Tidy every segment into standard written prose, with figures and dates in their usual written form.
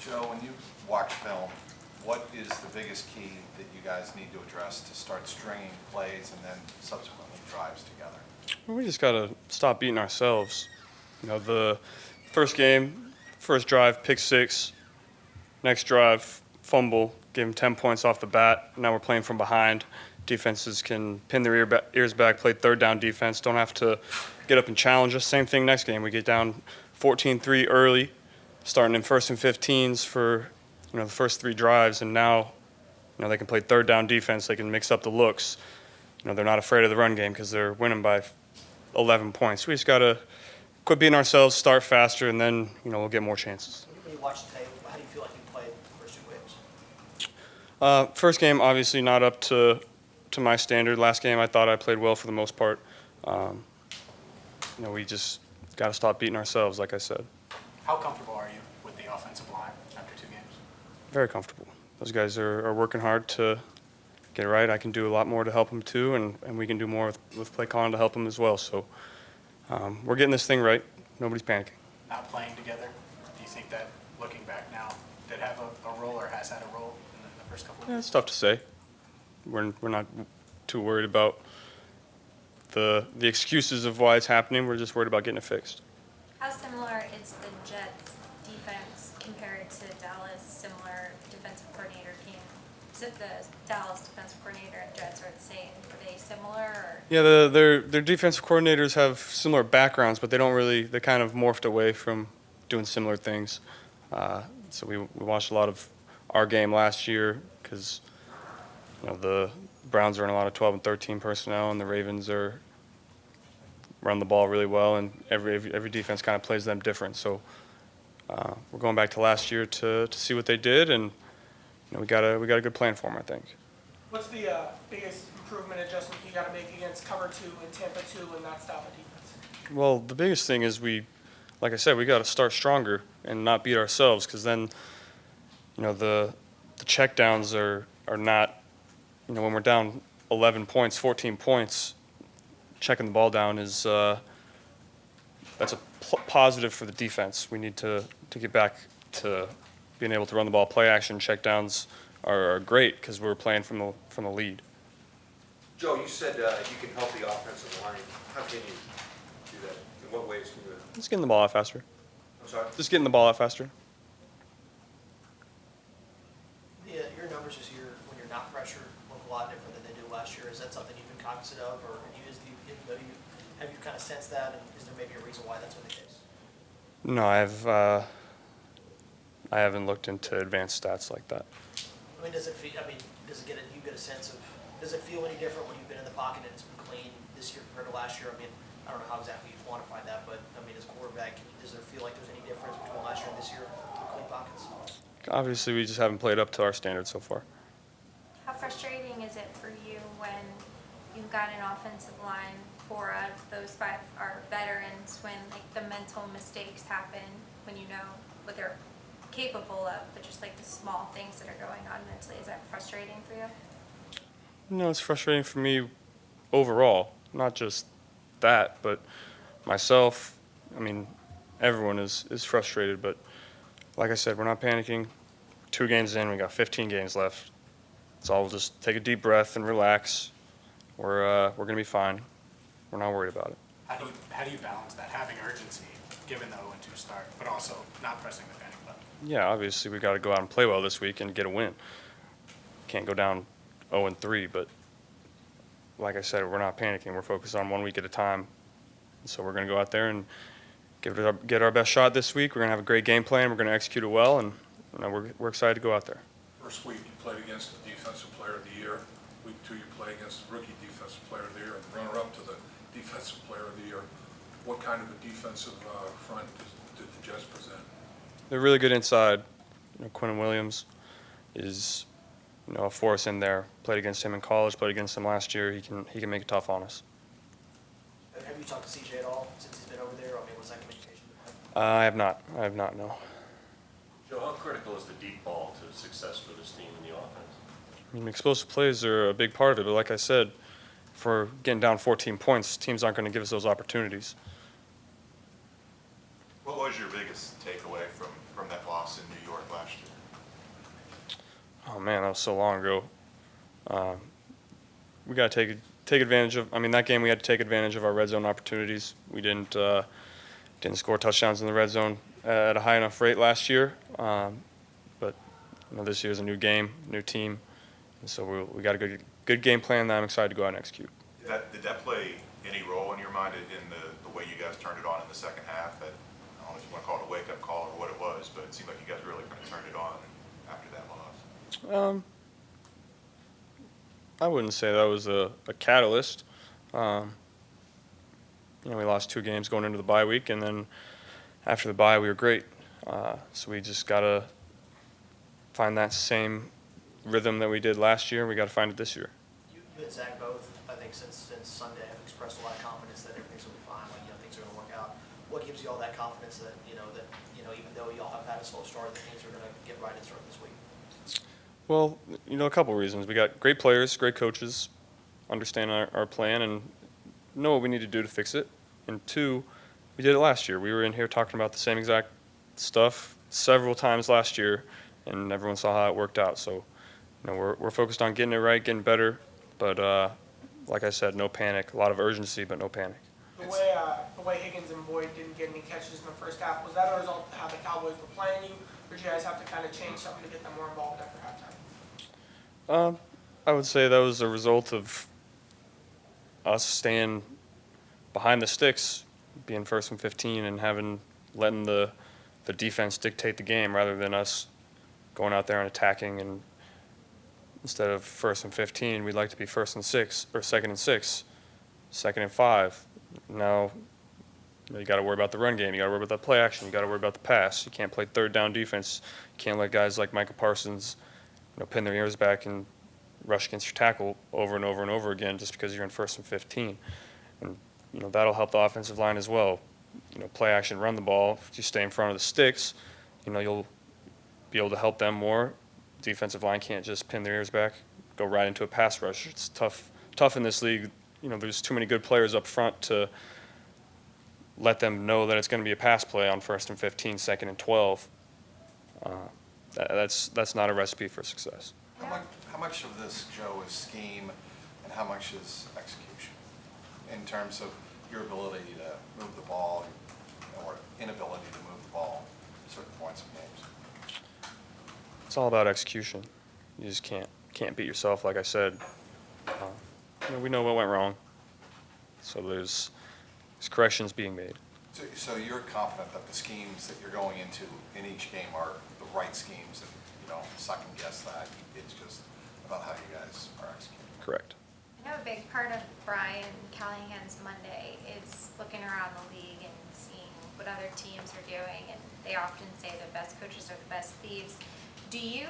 Joe, when you watch film, what is the biggest key that you guys need to address to start stringing plays and then subsequently drives together? Well, we just got to stop beating ourselves. The first game, first drive, pick six. Next drive, fumble, gave them 10 points off the bat. Now we're playing from behind. Defenses can pin their ears back, play third down defense, don't have to get up and challenge us. Same thing next game. We get down 14-3 early, starting in first and 15s for the first three drives, and now they can play third down defense. They can mix up the looks. They're not afraid of the run game because they're winning by 11 points. We just got to quit beating ourselves, start faster, and then we'll get more chances. When you watch the tape, how do you feel like you played the first two games? First game, obviously not up to my standard. Last game, I thought I played well for the most part. We just got to stop beating ourselves, like I said. How comfortable are you with the offensive line after two games? Very comfortable. Those guys are working hard to get it right. I can do a lot more to help them too, and we can do more with play calling to help them as well. So we're getting this thing right. Nobody's panicking. Not playing together, do you think that, looking back now, did have a role or has had a role in the first couple of Yeah, weeks? it's tough to say. We're not too worried about the excuses of why it's happening. We're just worried about getting it fixed. How similar is the Jets' defense compared to Dallas? Similar defensive coordinator team. So the Dallas defensive coordinator and Jets are the same. Are they similar? Or? Yeah, their defensive coordinators have similar backgrounds, but they kind of morphed away from doing similar things. So we watched a lot of our game last year because the Browns are in a lot of 12 and 13 personnel, and the Ravens run the ball really well, and every defense kind of plays them different. So we're going back to last year to see what they did, and we got a good plan for them, I think. What's the biggest improvement adjustment you got to make against cover 2 and Tampa 2 and not stop a defense? Well, the biggest thing is like I said, we got to start stronger and not beat ourselves, because then the checkdowns are not. When we're down 11 points, 14 points, checking the ball down is that's a positive for the defense. We need to get back to being able to run the ball. Play action checkdowns are great because we're playing from the lead. Joe, you said you can help the offensive line. How can you do that? In what ways can you do that? Just getting the ball out faster. I'm sorry? Just getting the ball out faster. Your numbers this year, when you're not pressured, look a lot different than they did last year. Is that something you've been cognizant of, or have you kind of sensed that, and is there maybe a reason why that's been the case? No, I haven't looked into advanced stats like that. I mean, does it feel? I mean, you get a sense of? Does it feel any different when you've been in the pocket and it's been clean this year compared to last year? I mean, I don't know how exactly you quantify that, but I mean, as a quarterback, does there feel like there's any difference between last year and this year with clean pockets? Obviously, we just haven't played up to our standards so far. How frustrating is it for you when you've got an offensive line, 4 out of those 5 are veterans, when the mental mistakes happen, when you know what they're capable of, but just the small things that are going on mentally? Is that frustrating for you? No, it's frustrating for me overall, not just that, but myself. I mean, everyone is frustrated, but like I said, we're not panicking. 2 games in, we got 15 games left. So we'll just take a deep breath and relax. We're gonna be fine. We're not worried about it. How do you balance that, having urgency, given the 0-2 start, but also not pressing the panic button? Yeah, obviously we got to go out and play well this week and get a win. Can't go down 0-3, but like I said, we're not panicking. We're focused on 1 week at a time. So we're gonna go out there and get our best shot this week. We're gonna have a great game plan. We're gonna execute it well, and we're excited to go out there. First week you played against the Defensive Player of the Year. Week 2 you play against the Rookie Defensive Player of the Year and runner-up to the Defensive Player of the Year. What kind of a defensive front did the Jets present? They're really good inside. Quentin Williams is a force in there. Played against him in college. Played against him last year. He can make it tough on us. Have you talked to CJ at all since he's been over there? I mean, was that communication? I have not, no. Joe, how critical is the deep ball to success for this team in the offense? I mean, explosive plays are a big part of it, but like I said, if we're getting down 14 points, teams aren't going to give us those opportunities. What was your biggest takeaway from that loss in New York last year? Oh man, that was so long ago. Um, we got to take advantage of. I mean, that game we had to take advantage of our red zone opportunities. We didn't score touchdowns in the red zone at a high enough rate last year. But this year's a new game, new team, and so we got a good game plan that I'm excited to go out and execute. Did that play any role in your mind in the way you guys turned it on in the second half? That, I don't know if you want to call it a wake-up call or what it was, but it seemed like you guys really kind of turned it on after that loss. I wouldn't say that was a catalyst. We lost 2 games going into the bye week, and then after the bye, we were great. So we just got to find that same rhythm that we did last year. We got to find it this year. You and Zach both, I think, since Sunday have expressed a lot of confidence that everything's going to be fine, like, things are going to work out. What gives you all that confidence that, even though y'all have had a slow start, that things are going to get right and start this week? Well, a couple reasons. We got great players, great coaches, understand our plan, and know what we need to do to fix it. And 2, we did it last year. We were in here talking about the same exact stuff several times last year, and everyone saw how it worked out. So, we're focused on getting it right, getting better. But like I said, no panic. A lot of urgency, but no panic. The way Higgins and Boyd didn't get any catches in the first half, was that a result of how the Cowboys were playing you, or did you guys have to kind of change something to get them more involved after halftime? I would say that was a result of us staying behind the sticks, being 1st and 15, and letting the defense dictate the game rather than us going out there and attacking. And instead of 1st and 15, we'd like to be 1st and 6 or 2nd and 6, 2nd and 5. Now, you got to worry about the run game. You got to worry about the play action. You got to worry about the pass. You can't play 3rd down defense. You can't let guys like Micah Parsons, pin their ears back and rush against your tackle over and over and over again just because you're in 1st and 15. And that'll help the offensive line as well. Play action, run the ball. If you stay in front of the sticks, you'll be able to help them more. Defensive line can't just pin their ears back, go right into a pass rush. It's tough in this league. There's too many good players up front to let them know that it's going to be a pass play on 1st and 15, 2nd and 12. That's not a recipe for success. How much of this, Joe, is scheme and how much is execution in terms of your ability to move the ball or inability to move the ball at certain points of games? It's all about execution. You just can't beat yourself, like I said. We know what went wrong, so there's corrections being made. So you're confident that the schemes that you're going into in each game are the right schemes, and you don't second guess that. It's just about how you guys are executing. Correct. I know a big part of Brian Callahan's Monday is looking around the league and seeing what other teams are doing, and they often say the best coaches are the best thieves. Do you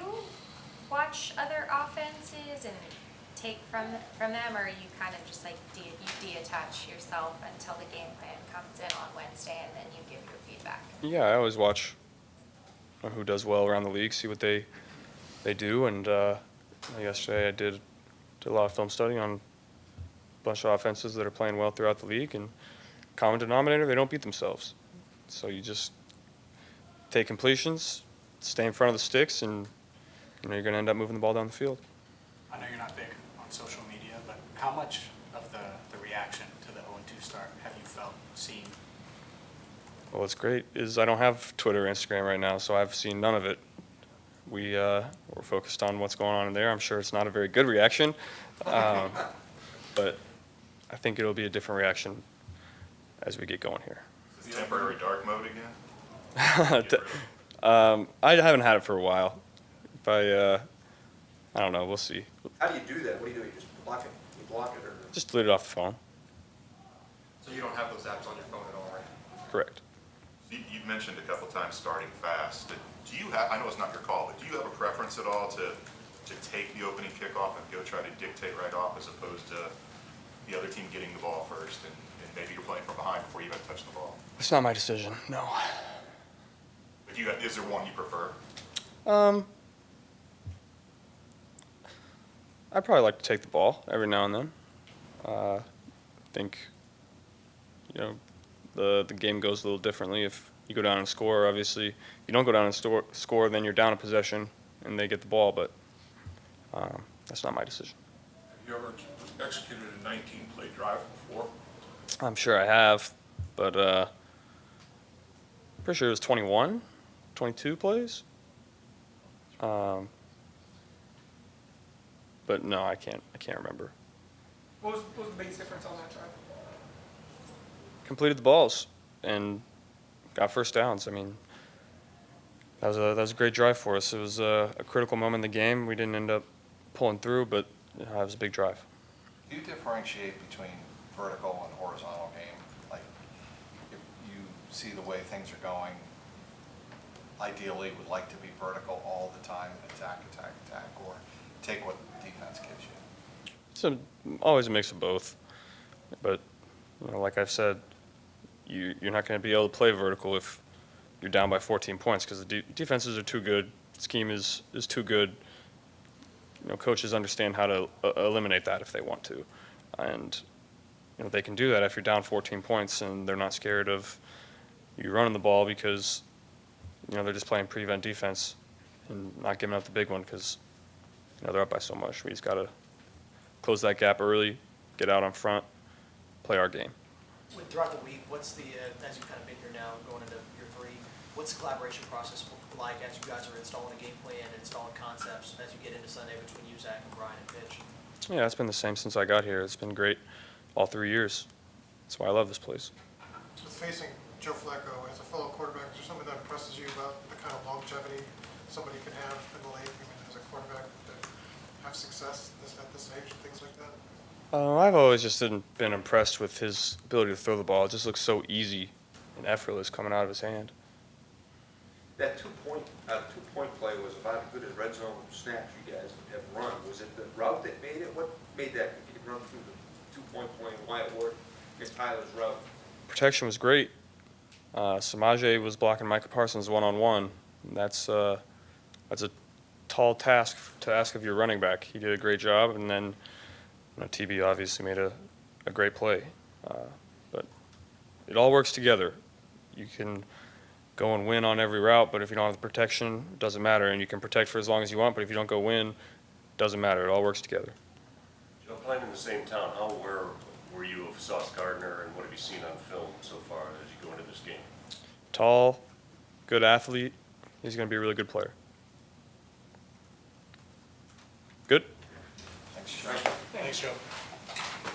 watch other offenses and take from them, or are you kind of just like you detach yourself until the game plan comes in on Wednesday and then you give your feedback? Yeah, I always watch who does well around the league, see what they do, and yesterday I did a lot of film study on a bunch of offenses that are playing well throughout the league, and common denominator, they don't beat themselves. So you just take completions, stay in front of the sticks, and you're going to end up moving the ball down the field. I know you're not big on social media, but how much of the reaction to the 0-2 start have you seen? Well, what's great is I don't have Twitter or Instagram right now, so I've seen none of it. We're focused on what's going on in there. I'm sure it's not a very good reaction, but I think it'll be a different reaction as we get going here. Is it temporary dark mode again? I haven't had it for a while. I don't know. We'll see. How do you do that? What do you do? You just block it? You block it or? Just delete it off the phone. So you don't have those apps on your phone at all, right? Correct. You've mentioned a couple times starting fast. Do you have, I know it's not your call, but do you have a preference at all to take the opening kickoff and go try to dictate right off as opposed to the other team getting the ball first and maybe you're playing from behind before you even touch the ball? It's not my decision, no. But is there one you prefer? I probably like to take the ball every now and then. I think, the game goes a little differently if you go down and score. Obviously, if you don't go down and score, then you're down a possession and they get the ball. But That's not my decision. Have you ever executed a 19-play drive before? I'm sure I have, but pretty sure it was 21, 22 plays. But no, I can't remember. What was the biggest difference on that drive? Completed the balls and got first downs. I mean, that was a great drive for us. It was a critical moment in the game. We didn't end up pulling through, but it was a big drive. Do you differentiate between vertical and horizontal game? Like, if you see the way things are going, ideally would like to be vertical all the time, attack, or take what the defense gives you? It's always a mix of both. But, like I've said, you're not going to be able to play vertical if you're down by 14 points because the defenses are too good. Scheme is too good. Coaches understand how to eliminate that if they want to. And, they can do that if you're down 14 points and they're not scared of you running the ball because, they're just playing prevent defense and not giving up the big one because, they're up by so much. We just got to close that gap early, get out on front, play our game. Throughout the week, what's the, as you've kind of been here now, going into year 3, what's the collaboration process like as you guys are installing a game plan, installing concepts as you get into Sunday between you, Zach, and Brian and Pitch? Yeah, it's been the same since I got here. It's been great all 3 years. That's why I love this place. With facing Joe Flacco as a fellow quarterback, is there something that impresses you about the kind of longevity somebody can have in the league? I mean, as a quarterback to have success at this age and things like that? I've always just been impressed with his ability to throw the ball. It just looks so easy and effortless coming out of his hand. That two-point play was about as good as red zone snaps you guys have run. Was it the route that made it? What made that, if you could run through the two-point play and why it worked against Tyler's route? Protection was great. Samaje was blocking Micah Parsons one-on-one. That's a tall task to ask of your running back. He did a great job, and then TB obviously made a great play. But it all works together. You can go and win on every route, but if you don't have the protection, it doesn't matter. And you can protect for as long as you want, but if you don't go win, it doesn't matter. It all works together. Joe, playing in the same town, how aware were you of Sauce Gardner, and what have you seen on film so far as you go into this game? Tall, good athlete. He's going to be a really good player. Good? Thanks, Joe. Thanks, Joe.